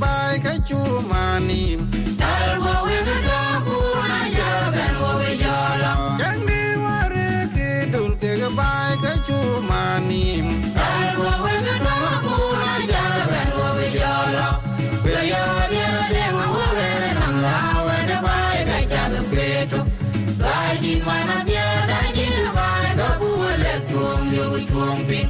bai ka chu mani tal bo we ga ku na ja ben wo we jala jang di ware ke dul ke bai ka chu mani tal bo we ga ku na ja ben wo we jala be ya dia na de wo re na la we de bai ka cha de peto bai di mana bia da di bai ka bu le chuông yo chuông pin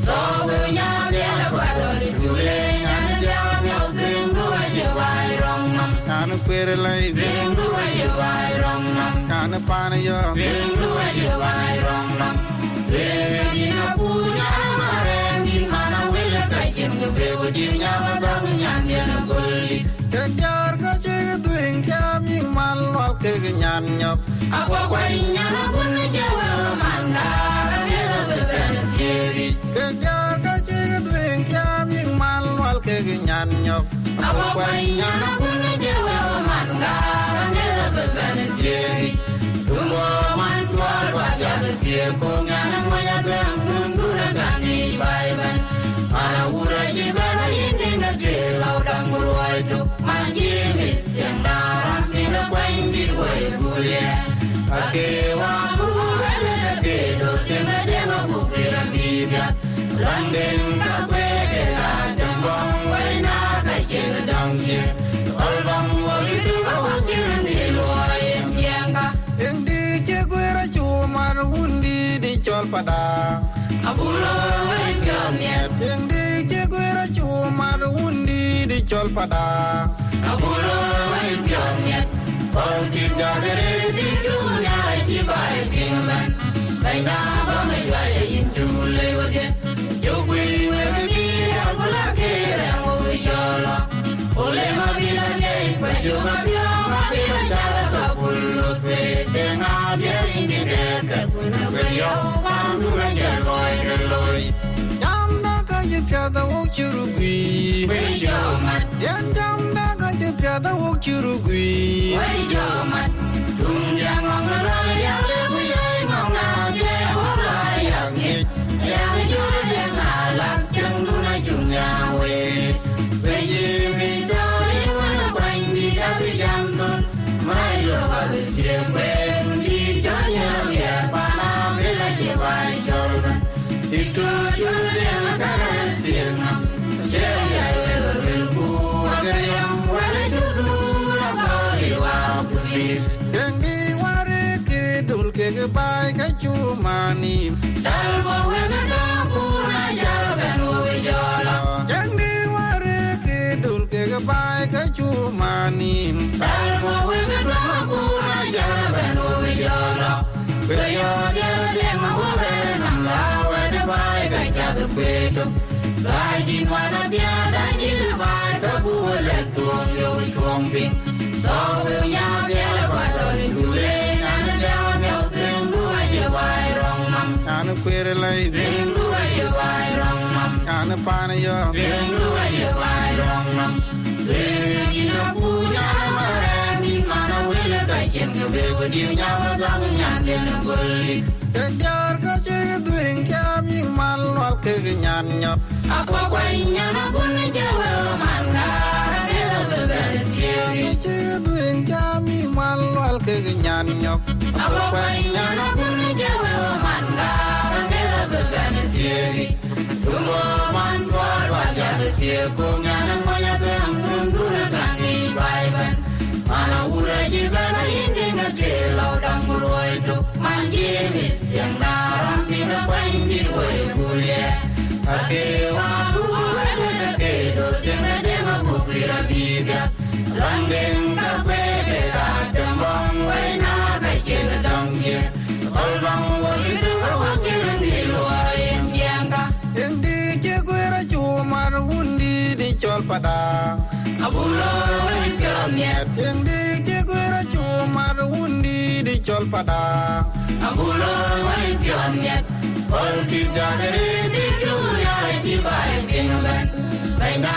so we nya bia la ba do di jule nya ja myo tin du je bai rong nam kan kwere lai tin du je bai rong nam kan pan yo tin du je bai rong nam e di na ku nya ma re di mana we le ka chen ge be go di nya ma da nya ni na buli ke jar ka che tuing kam ying mal wal ke nyan nyok apa kwai nya na bun je we manda ne da be be sieri ke jar ka che tuing kam ying mal wal ke nyan nyok apa kwai nya na bun je we manda ne da be be sieri dungo man twal ba ja ge sie ko nya na ma ya ga mun du na ga ni bai ban ala ura ji ba na yin na ge lau dang ruai tu man ji ni siang da ram ni na kwai ni we bulie ake wa bu na ke do chen na de ma bu ki ra bi bia landen ka kwe de la dang bong wai na ka chen dang ji al bang wa li su wa ki ra ni lo ai tiang ka eng di che kwera chu mar undi di chol pada abulo wai pyo miet eng di che kwera chu mar undi di chol pada abulo wai pyo miet kol ti ja re di chu nya ai chi bai ping ban bai na ba mai wa yin chu le wa de yo gui we bi abula ke ra ngo yo la ole ma bi la ne pa yo ga bi ma bi la ja la ka pullo se de na bi rin di de ka ku na we yo ma du ra ja loi de loi jam da ka ye pya da wo churu gui we yo mat yan jam da ka ye pya da wo churu gui we yo mat dung ya ngong la la ya le bu ye ngong na bi ho la ya ngi ya yo de na la chung du na chung ya we we ye mi do li wa na bang di ya bi jam tu mai lo ga bi sie we di cho ya ya pa na be la je bai cho ba di tu chu de na ka na sie na che ya le go bil ku ga yam wa le chu du ra ko li wa ku bi eng di ware ke dul ke bai ka chu mani dal bo we ga ku na ja ben wo we jo la jang di ware ke dul ke bai ka chu mani dal bo we ga ku na ja ben wo we jo la be yo de ma wo re na la we de bai ga cha de pe to bai di ma na bia da di bai ka bu le tuong yo tuong ping so we nya bia la ba do ni du le na ja me o ten du a je bai rong nam kan kwere lai ten du a je bai rong nam kan pan yo ten du a je bai rong nam le di na ku nya na ma re ni ma na we le ka chen ge be go di nya ma da nya de na buli ke jar ka che tuing kam ying mal wal ke nyan nyok apa kwai nya na bun je we man ga ge da be be sieri ke che tuing kam ying mal wal ke nyan nyok apa kwai nya na bun je we man ga ge da be be sieri dungo man kwa ba ja ge sie ko nya na ma ya de mun du na ga ni bai ban mana ura ji ba na yin de na ke lao dang roi tu man ji ni siang na ram ni na kwai ni we bulie ake wa bu na ke do chen na de ma bu ki ra bi bia lang den ka pe de ga dam bang wai na ka chen dang ji al bang wa li su wa ki ra ni lo ai jiang ka eng di che kwera chu mar undi di chol pada abulo wai pyo miet eng di che kwera chu mar undi di chol pada abulo wai pyo miet kol ti ja de di chu ya chi bai ping ban bai na